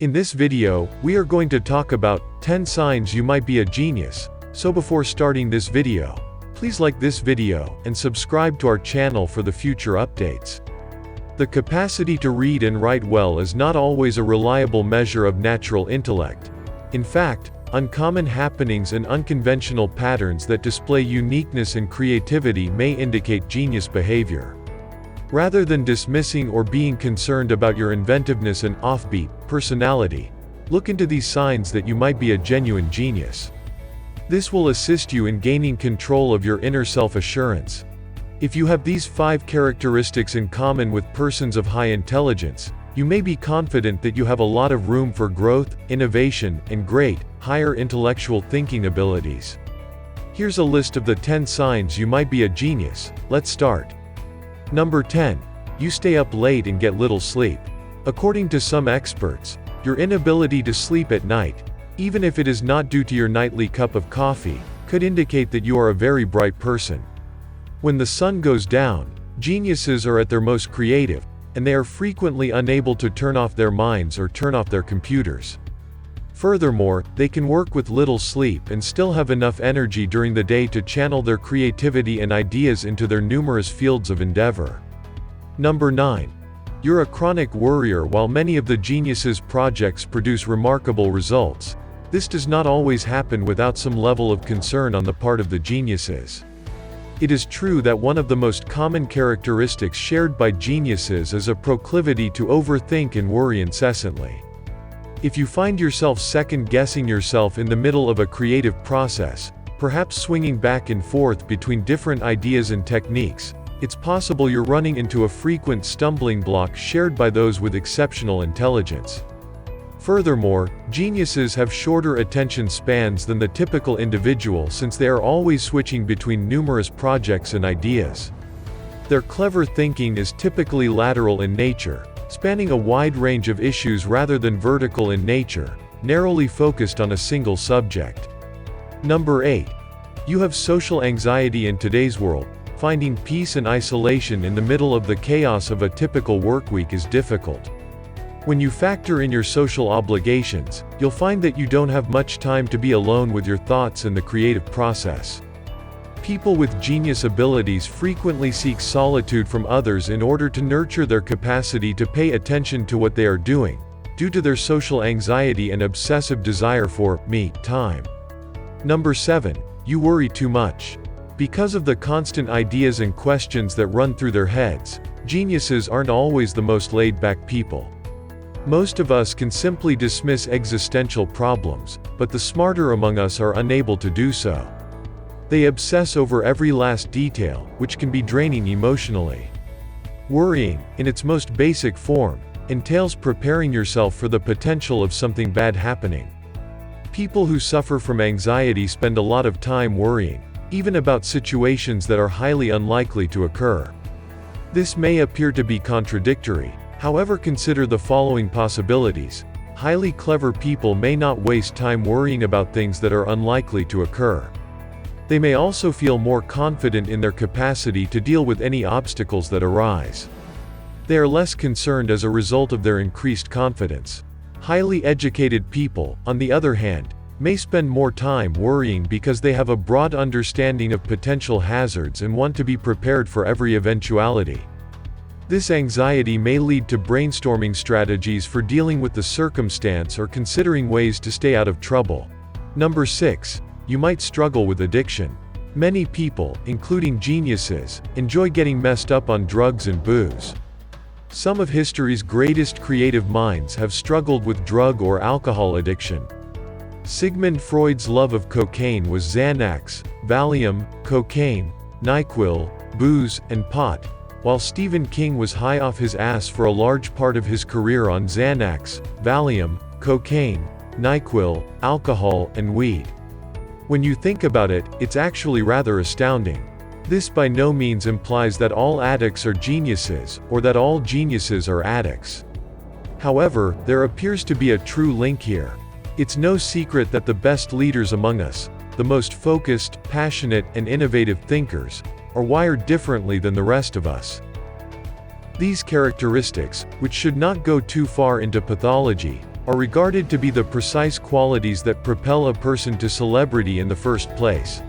In this video, we are going to talk about 10 signs you might be a genius. So before starting this video, please like this video and subscribe to our channel for the future updates. The capacity to read and write well is not always a reliable measure of natural intellect. In fact, uncommon happenings and unconventional patterns that display uniqueness and creativity may indicate genius behavior. Rather than dismissing or being concerned about your inventiveness and offbeat personality, look into these signs that you might be a genuine genius. This will assist you in gaining control of your inner self-assurance. If you have these 5 characteristics in common with persons of high intelligence, you may be confident that you have a lot of room for growth, innovation, and great, higher intellectual thinking abilities. Here's a list of the 10 signs you might be a genius. Let's start. Number 10. You stay up late and get little sleep. According to some experts, your inability to sleep at night, even if it is not due to your nightly cup of coffee, could indicate that you are a very bright person. When the sun goes down, geniuses are at their most creative, and they are frequently unable to turn off their minds or turn off their computers. Furthermore, they can work with little sleep and still have enough energy during the day to channel their creativity and ideas into their numerous fields of endeavor. Number 9. You're a chronic worrier. While many of the geniuses' projects produce remarkable results, this does not always happen without some level of concern on the part of the geniuses. It is true that one of the most common characteristics shared by geniuses is a proclivity to overthink and worry incessantly. If you find yourself second-guessing yourself in the middle of a creative process, perhaps swinging back and forth between different ideas and techniques, it's possible you're running into a frequent stumbling block shared by those with exceptional intelligence. Furthermore, geniuses have shorter attention spans than the typical individual since they are always switching between numerous projects and ideas. Their clever thinking is typically lateral in nature, spanning a wide range of issues rather than vertical in nature, narrowly focused on a single subject. Number 8. You have social anxiety. In today's world, finding peace and isolation in the middle of the chaos of a typical workweek is difficult. When you factor in your social obligations, you'll find that you don't have much time to be alone with your thoughts and the creative process. People with genius abilities frequently seek solitude from others in order to nurture their capacity to pay attention to what they are doing, due to their social anxiety and obsessive desire for me time. Number 7. You worry too much. Because of the constant ideas and questions that run through their heads, geniuses aren't always the most laid-back people. Most of us can simply dismiss existential problems, but the smarter among us are unable to do so. They obsess over every last detail, which can be draining emotionally. Worrying, in its most basic form, entails preparing yourself for the potential of something bad happening. People who suffer from anxiety spend a lot of time worrying, even about situations that are highly unlikely to occur. This may appear to be contradictory. However, consider the following possibilities. Highly clever people may not waste time worrying about things that are unlikely to occur. They may also feel more confident in their capacity to deal with any obstacles that arise. They are less concerned as a result of their increased confidence. Highly educated people, on the other hand, may spend more time worrying because they have a broad understanding of potential hazards and want to be prepared for every eventuality. This anxiety may lead to brainstorming strategies for dealing with the circumstance or considering ways to stay out of trouble. Number 6. You might struggle with addiction. Many people, including geniuses, enjoy getting messed up on drugs and booze. Some of history's greatest creative minds have struggled with drug or alcohol addiction. Sigmund Freud's love of cocaine was Xanax, Valium, cocaine, NyQuil, booze, and pot, while Stephen King was high off his ass for a large part of his career on Xanax, Valium, cocaine, NyQuil, alcohol, and weed. When you think about it, it's actually rather astounding. This by no means implies that all addicts are geniuses, or that all geniuses are addicts. However, there appears to be a true link here. It's no secret that the best leaders among us, the most focused, passionate, and innovative thinkers, are wired differently than the rest of us. These characteristics, which should not go too far into pathology, are regarded to be the precise qualities that propel a person to celebrity in the first place.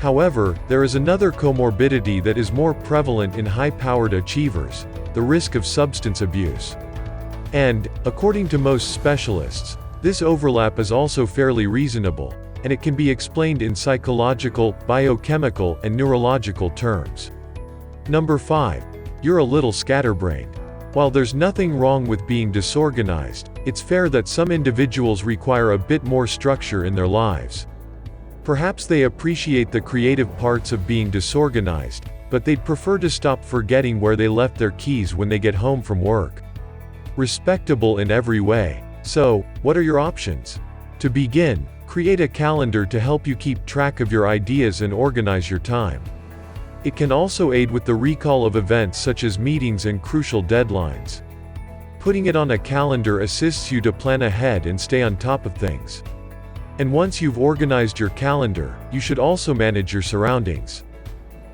However, there is another comorbidity that is more prevalent in high-powered achievers: the risk of substance abuse. And, according to most specialists, this overlap is also fairly reasonable, and it can be explained in psychological, biochemical, and neurological terms. Number 5. You're a little scatterbrained. While there's nothing wrong with being disorganized, it's fair that some individuals require a bit more structure in their lives. Perhaps they appreciate the creative parts of being disorganized, but they'd prefer to stop forgetting where they left their keys when they get home from work. Respectable in every way. So, what are your options? To begin, create a calendar to help you keep track of your ideas and organize your time. It can also aid with the recall of events such as meetings and crucial deadlines. Putting it on a calendar assists you to plan ahead and stay on top of things. And once you've organized your calendar, you should also manage your surroundings.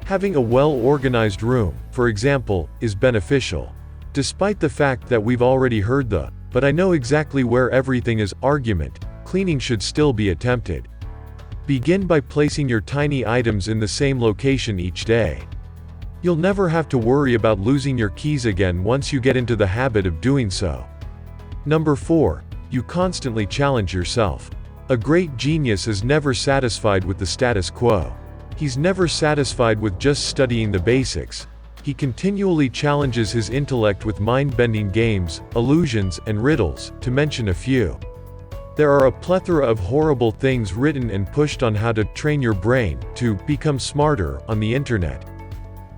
Having a well-organized room, for example, is beneficial. Despite the fact that we've already heard the "but I know exactly where everything is" argument, cleaning should still be attempted. Begin by placing your tiny items in the same location each day. You'll never have to worry about losing your keys again once you get into the habit of doing so. Number 4. You constantly challenge yourself. A great genius is never satisfied with the status quo. He's never satisfied with just studying the basics. He continually challenges his intellect with mind-bending games, illusions, and riddles, to mention a few. There are a plethora of horrible things written and pushed on how to train your brain to become smarter on the internet.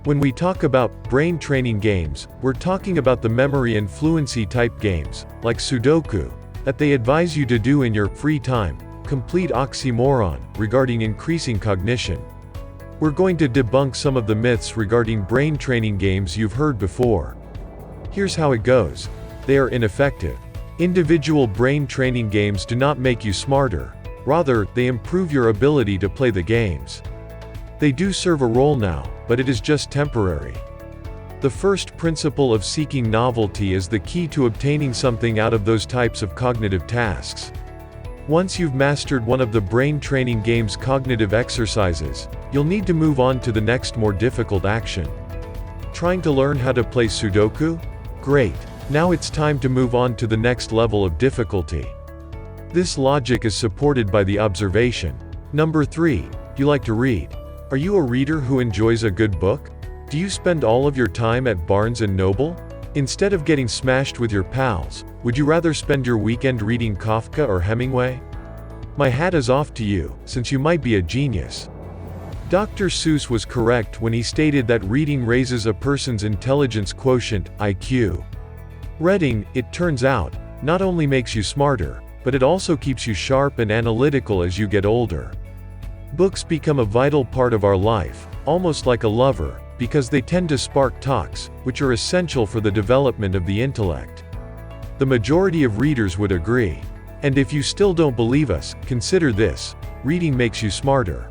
When we talk about brain training games, we're talking about the memory and fluency type games, like Sudoku, that they advise you to do in your free time. Complete oxymoron regarding increasing cognition. We're going to debunk some of the myths regarding brain training games you've heard before. Here's how it goes. They are ineffective. Individual brain training games do not make you smarter. Rather, they improve your ability to play the games. They do serve a role now, but it is just temporary. The first principle of seeking novelty is the key to obtaining something out of those types of cognitive tasks. Once you've mastered one of the brain training game's cognitive exercises, you'll need to move on to the next more difficult action. Trying to learn how to play Sudoku? Great. Now it's time to move on to the next level of difficulty. This logic is supported by the observation. Number 3. You like to read. Are you a reader who enjoys a good book? Do you spend all of your time at Barnes & Noble? Instead of getting smashed with your pals, would you rather spend your weekend reading Kafka or Hemingway? My hat is off to you, since you might be a genius. Dr. Seuss was correct when he stated that reading raises a person's intelligence quotient, IQ. Reading, it turns out, not only makes you smarter, but it also keeps you sharp and analytical as you get older. Books become a vital part of our life, almost like a lover, because they tend to spark talks, which are essential for the development of the intellect. The majority of readers would agree. And if you still don't believe us, consider this: reading makes you smarter.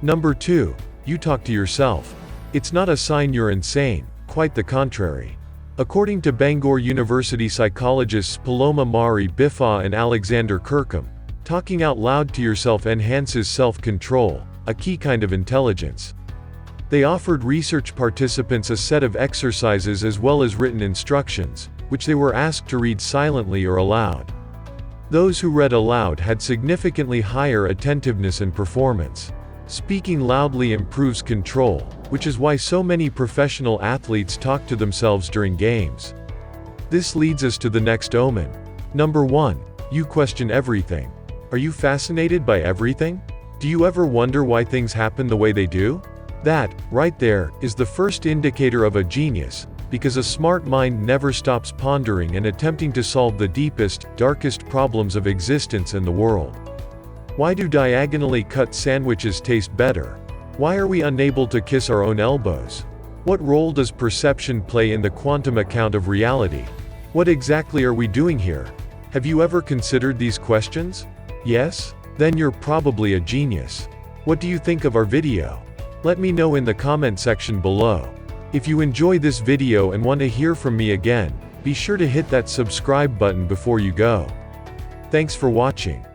Number 2. You talk to yourself. It's not a sign you're insane, quite the contrary. According to Bangor University psychologists Paloma Mari Bifa and Alexander Kirkham, talking out loud to yourself enhances self-control, a key kind of intelligence. They offered research participants a set of exercises as well as written instructions, which they were asked to read silently or aloud. Those who read aloud had significantly higher attentiveness and performance. Speaking loudly improves control, which is why so many professional athletes talk to themselves during games. This leads us to the next omen. Number 1. You question everything. Are you fascinated by everything? Do you ever wonder why things happen the way they do? That, right there, is the first indicator of a genius, because a smart mind never stops pondering and attempting to solve the deepest, darkest problems of existence and the world. Why do diagonally cut sandwiches taste better? Why are we unable to kiss our own elbows? What role does perception play in the quantum account of reality? What exactly are we doing here? Have you ever considered these questions? Yes? Then you're probably a genius. What do you think of our video? Let me know in the comment section below. If you enjoy this video and want to hear from me again, be sure to hit that subscribe button before you go. Thanks for watching.